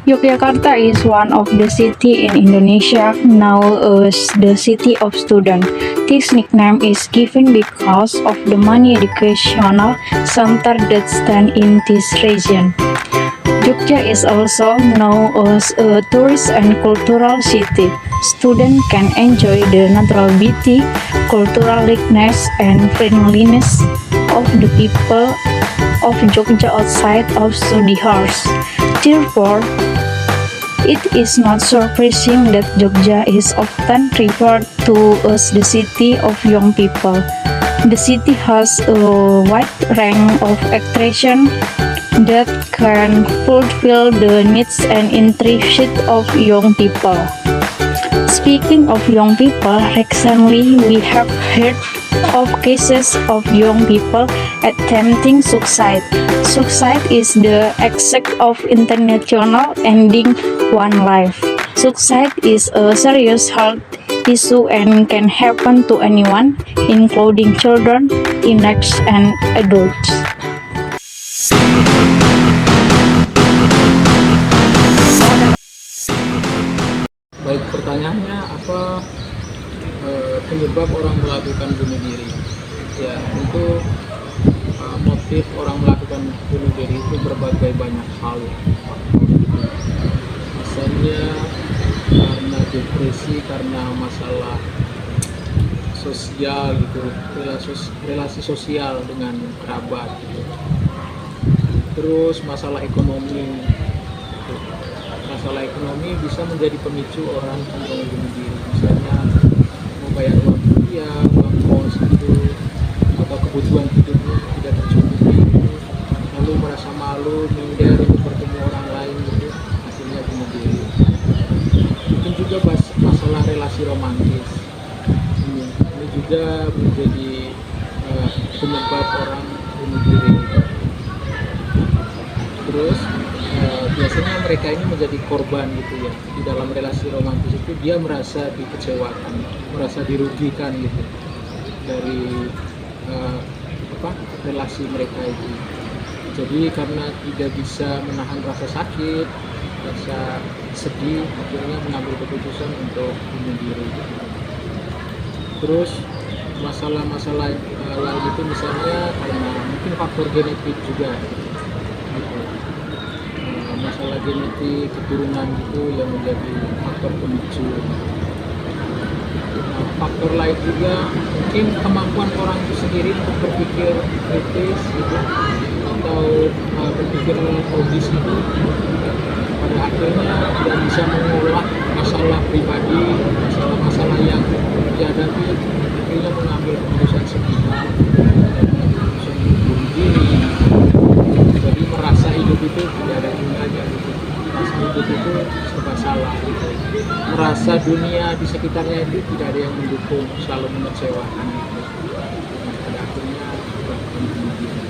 Yogyakarta is one of the city in Indonesia known as the City of Students. This nickname is given because of the many educational centers that stand in this region. Jogja is also known as a tourist and cultural city. Students can enjoy the natural beauty, cultural richness, and friendliness of the people of Jogja outside of study hours. Therefore, it is not surprising that Jogja is often referred to as the city of young people. The city has a wide range of attractions that can fulfill the needs and interests of young people. Speaking of young people, recently we have heard of cases of young people attempting suicide. Suicide is the act of intentional ending one life. Suicide is a serious health issue and can happen to anyone, including children, teenagers, and adults. Baik, pertanyaannya apa penyebab orang melakukan bunuh diri? Ya, tentu motif orang melakukan bunuh diri itu berbagai banyak hal. Misalnya karena depresi, karena masalah sosial gitu, relasi sosial dengan kerabat gitu. Terus masalah ekonomi. Masalah ekonomi bisa menjadi pemicu orang cenderung bunuh diri. Misalnya mau bayar uang kuliah, uang kos gitu, atau kebutuhan hidupnya tidak tercukupi, lalu merasa malu, minder untuk bertemu orang lain gitu, akhirnya bunuh diri. Mungkin juga masalah relasi romantis. Ini juga menjadi penyebab orang bunuh diri gitu. Terus biasanya mereka ini menjadi korban gitu ya, di dalam relasi romantis itu dia merasa dikecewakan, merasa dirugikan gitu dari relasi mereka itu. Jadi karena tidak bisa menahan rasa sakit, rasa sedih, akhirnya mengambil keputusan untuk bunuh diri. Terus masalah-masalah lain itu misalnya karena mungkin faktor genetik juga gitu. Masalah genetik keturunan itu yang menjadi faktor pemicu. Faktor lain juga mungkin kemampuan orang itu sendiri untuk berpikir kritis gitu, atau berpikir logis itu pada akhirnya tidak bisa mengolah masalah pribadi, masalah-masalah yang dihadapi, akhirnya mengambil keputusan sepihak, keputusan bunuh diri. Jadi merasa hidup itu tidak ada gunanya gitu. Merasa hidup itu serba salah gitu. Merasa dunia di sekitarnya itu tidak ada yang mendukung, selalu mengecewakan gitu. Pada akhirnya gitu.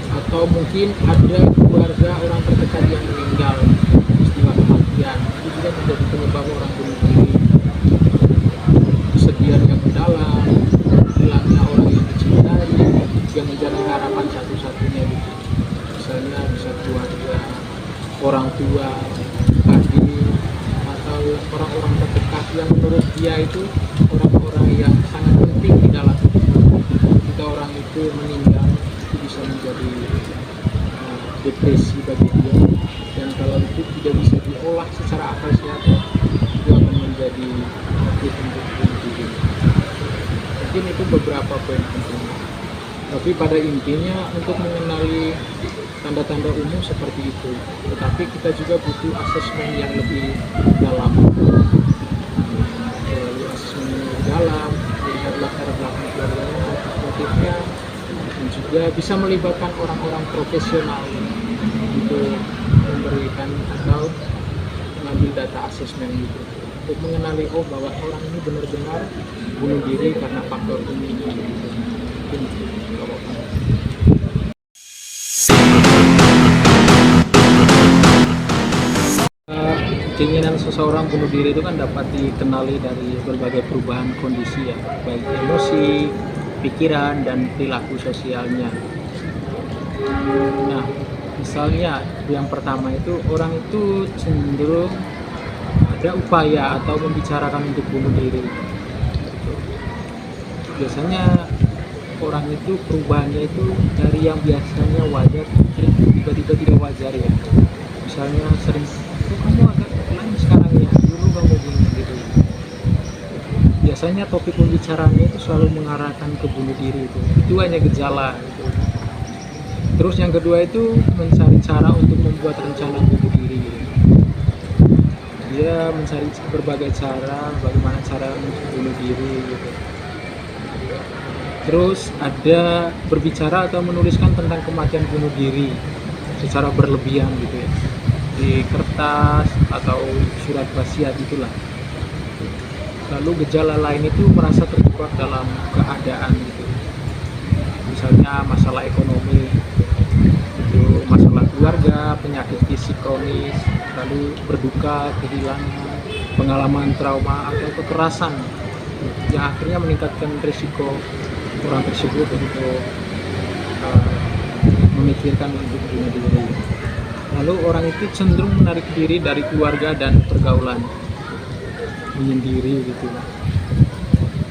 Atau mungkin ada keluarga orang terdekat yang meninggal, peristiwa kematian, itu juga menjadi penyebab orang bunuh diri. Kesedihan yang mendalam, hilangnya orang yang dicintai, yang menjadi harapan satu-satunya gitu. Misalnya bisa keluarga, orang tua, adik, atau orang-orang terdekat yang menurut dia itu orang-orang yang sangat penting di dalam hidup. Jika orang itu meninggal, itu bisa menjadi depresi bagi dia, dan kalau itu tidak bisa diolah secara akal sehat, itu akan menjadi motif untuk bunuh diri. Mungkin itu beberapa poin penting. Tapi pada intinya untuk mengenali tanda-tanda umum seperti itu, tetapi kita juga butuh asesmen yang lebih dalam. Melalui asesmen yang lebih dalam, melihat latar belakang keluarganya, motifnya, dan juga bisa melibatkan orang-orang profesional untuk memberikan atau mengambil data asesmen gitu, untuk mengenali bahwa orang ini benar-benar bunuh diri karena faktor ini gitu. keinginan seseorang bunuh diri itu kan dapat dikenali dari berbagai perubahan kondisi ya, baik emosi, pikiran, dan perilaku sosialnya. Nah, misalnya yang pertama itu orang itu cenderung ada upaya atau membicarakan untuk bunuh diri. Biasanya orang itu perubahannya itu dari yang biasanya wajar tiba-tiba tidak wajar ya. Misalnya sering, oh kamu agak lain sekarang ya, dulu kamu gini gitu. Biasanya topik pembicaranya itu selalu mengarahkan ke bunuh diri itu hanya gejala gitu. Terus yang kedua itu mencari cara untuk membuat rencana bunuh diri gitu. Dia mencari berbagai cara, bagaimana cara untuk bunuh diri gitu. Terus ada berbicara atau menuliskan tentang kematian bunuh diri secara berlebihan gitu ya, di kertas atau surat wasiat itulah. Lalu gejala lain itu merasa terjebak dalam keadaan gitu, misalnya masalah ekonomi, itu masalah keluarga, penyakit fisik kronis, lalu berduka, kehilangan, pengalaman trauma atau kekerasan yang akhirnya meningkatkan risiko orang tersebut untuk memikirkan untuk bunuh diri. Lalu orang itu cenderung menarik diri dari keluarga dan pergaulan, menyendiri gitu.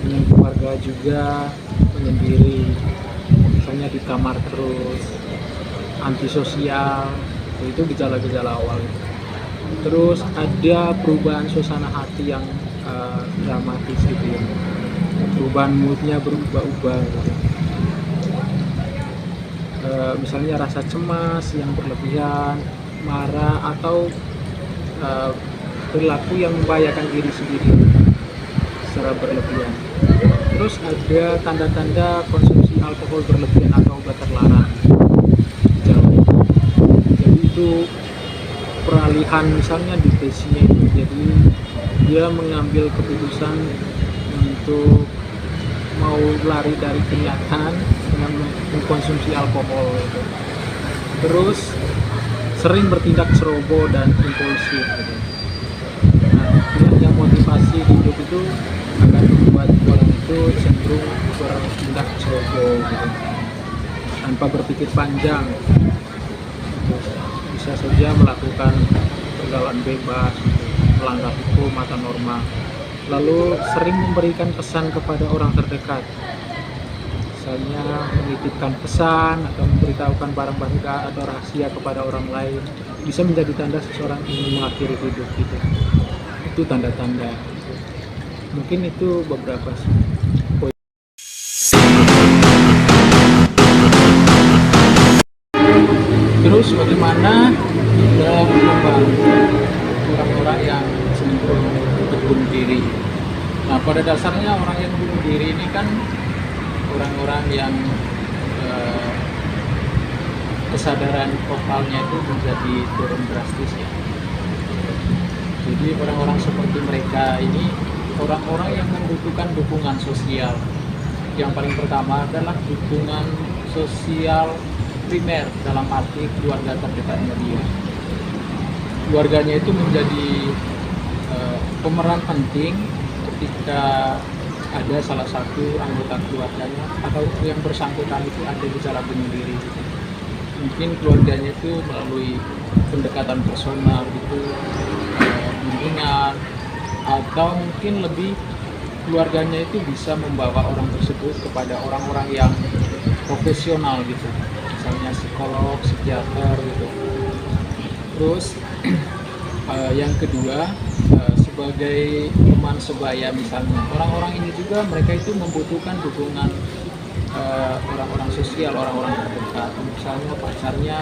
Dengan keluarga juga menyendiri, misalnya di kamar terus, antisosial, itu gejala-gejala awal. Terus ada perubahan suasana hati yang dramatis gitu ya, perubahan moodnya berubah-ubah gitu. Misalnya rasa cemas yang berlebihan, marah, atau perilaku yang membahayakan diri sendiri secara berlebihan. Terus ada tanda-tanda konsumsi alkohol berlebihan atau obat terlarang. Jadi itu peralihan, misalnya depresinya itu, jadi dia mengambil keputusan untuk mau lari dari kenyataan dengan mengkonsumsi alkohol gitu. Terus sering bertindak ceroboh dan impulsif gitu. Nah, yang motivasi hidup itu akan membuat orang itu cenderung bertindak ceroboh gitu, tanpa berpikir panjang gitu. Bisa saja melakukan pergaulan bebas gitu, melanggar hukum atau norma. Lalu sering memberikan pesan kepada orang terdekat, misalnya menitipkan pesan atau memberitahukan barang berharga atau rahasia kepada orang lain, bisa menjadi tanda seseorang ingin mengakhiri hidup gitu. Itu tanda-tanda. Mungkin itu beberapa poin. Terus bagaimana kita membantu orang-orang yang cenderung bunuh diri? Nah, pada dasarnya orang yang bunuh diri ini kan orang-orang yang kesadaran totalnya itu menjadi turun drastis ya. Jadi orang-orang seperti mereka ini orang-orang yang membutuhkan dukungan sosial. Yang paling pertama adalah dukungan sosial primer, dalam arti keluarga terdekatnya dia. Keluarganya itu menjadi pemeran penting ketika ada salah satu anggota keluarganya atau yang bersangkutan itu ada gejala bunuh diri. Mungkin keluarganya itu melalui pendekatan personal gitu, bimbingan, atau mungkin lebih keluarganya itu bisa membawa orang tersebut kepada orang-orang yang profesional gitu, misalnya psikolog, psikiater gitu. Terus yang kedua, sebagai teman sebaya misalnya, orang-orang ini juga mereka itu membutuhkan dukungan orang-orang sosial, orang-orang terdekat, misalnya pacarnya,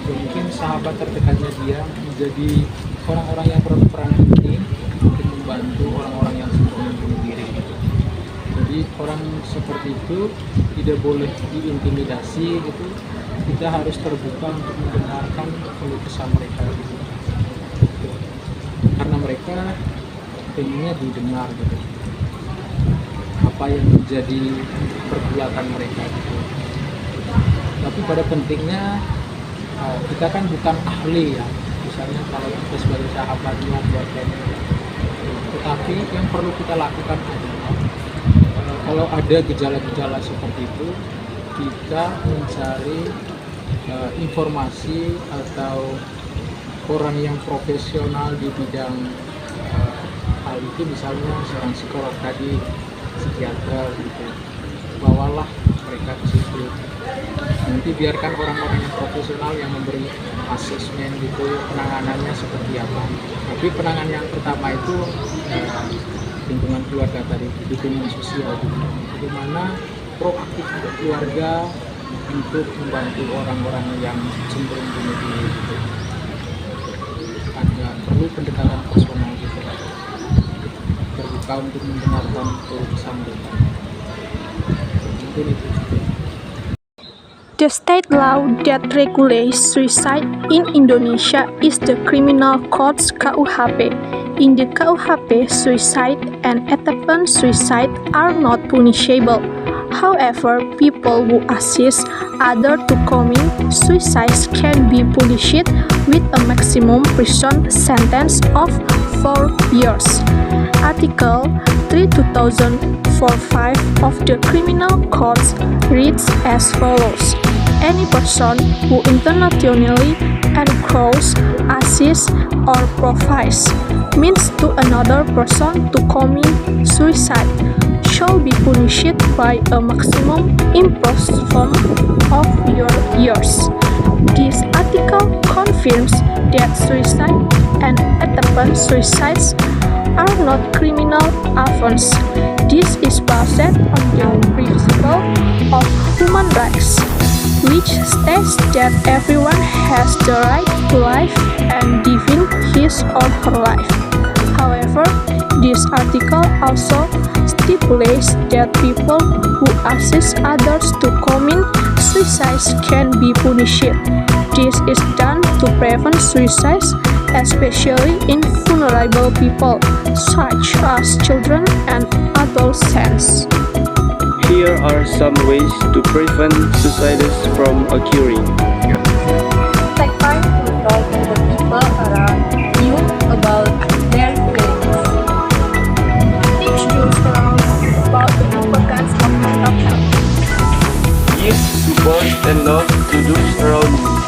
mungkin sahabat terdekatnya dia, menjadi orang-orang yang berperan penting untuk membantu orang-orang yang sedang bunuh diri. Jadi orang seperti itu tidak boleh diintimidasi gitu. Kita harus terbuka untuk mendengarkan keluh kesah mereka gitu. Karena mereka pengennya didengar gitu, apa yang menjadi pergulatan mereka gitu. Tapi pada pentingnya kita kan bukan ahli ya di misalnya kalau kita sebagai sahabatnya, keluarganya. Tetapi yang perlu kita lakukan adalah kalau ada gejala-gejala seperti itu, kita mencari informasi atau orang yang profesional di bidang hal itu, misalnya seorang psikolog tadi, psikiater gitu. Bawalah mereka ke situ. Nanti biarkan orang-orang yang profesional yang memberi asesmen gitu, penanganannya seperti apa. Tapi penanganan yang pertama itu lingkungan keluarga tadi, dukungan sosial gitu. Bagaimana proaktif untuk keluarga untuk membantu orang-orang yang cenderung bunuh diri gitu. Ada perlu pendekatan personal gitu. Terbuka untuk mendengarkan turut sambutan. Mungkin itu. The state law that regulates suicide in Indonesia is the Criminal Codes KUHP. In the KUHP, suicide and attempted suicide are not punishable. However, people who assist others to commit suicide can be punished with a maximum prison sentence of 4 years. Article 3/2004 of the Criminal Codes reads as follows. Any person who intentionally encroaches, assists, or provides means to another person to commit suicide shall be punished by a maximum imprisonment of 4 years. This article confirms that suicide and attempted suicides are not criminal offenses. This is based on the principle of human rights, which states that everyone has the right to life and defend his or her life. However, this article also stipulates that people who assist others to commit suicide can be punished. This is done to prevent suicides, especially in vulnerable people, such as children and adolescents. Here are some ways to prevent suicides from occurring. Take time to talk to the people around you about their feelings. Teach your surroundings about the importance of mental health. Give support and love to those around you.